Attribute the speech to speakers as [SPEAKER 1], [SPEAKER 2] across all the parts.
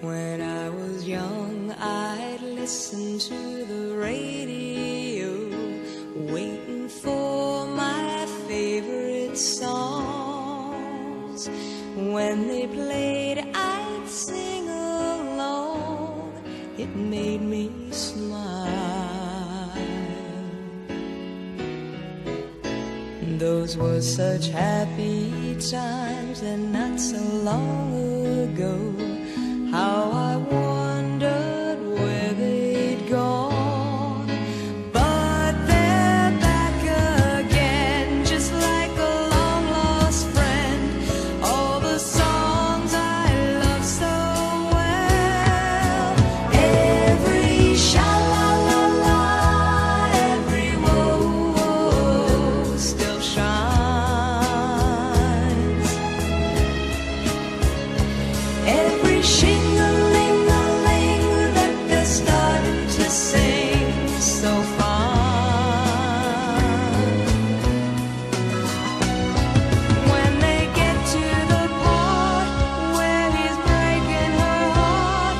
[SPEAKER 1] When I was young, I'd listen to the radio, waiting for my favorite songs. When they played, I'd sing along. It made me smile. Those were such happy times, and not so long ago. How I wondered where they'd gone. But they're back again, just like a long-lost friend. All the songs I love so well. Every sha-la-la-la, every whoa-whoa still shines. Every shing-a-ling-a-ling that they're starting to sing so fine. When they get to the part where he's breaking her heart,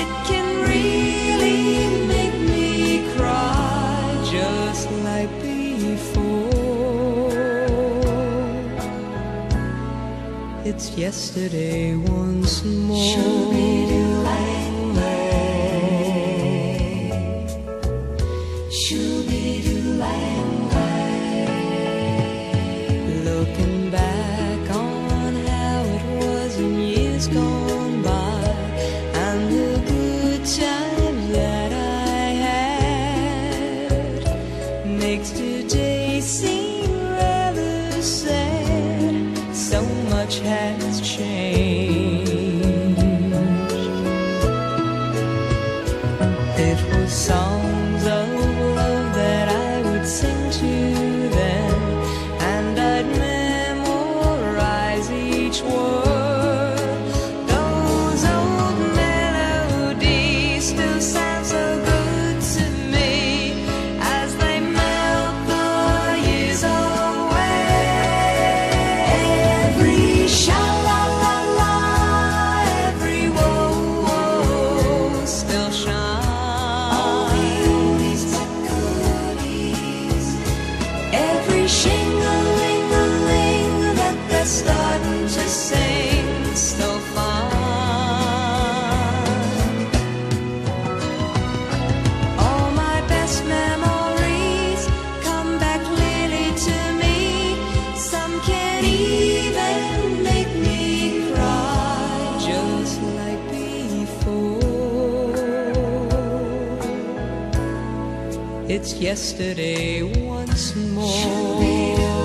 [SPEAKER 1] it can really make me cry, just like before. It's yesterday once more. Looking back on how it was in years gone by, and the good times that I had, makes today seem rather sad. So much has changed. It was songs of love that I would sing to them, and I'd memorize each word. Those old melodies still sound so good to me as they melt the years away. Every sha-la-la-la, every whoa-whoa still shines. All the oldies but goodies. Every shing-a-ling-a-ling that they're starting to sing so fine. All my best memories come back clearly to me. Some can even make me cry, just like before. It's yesterday once more.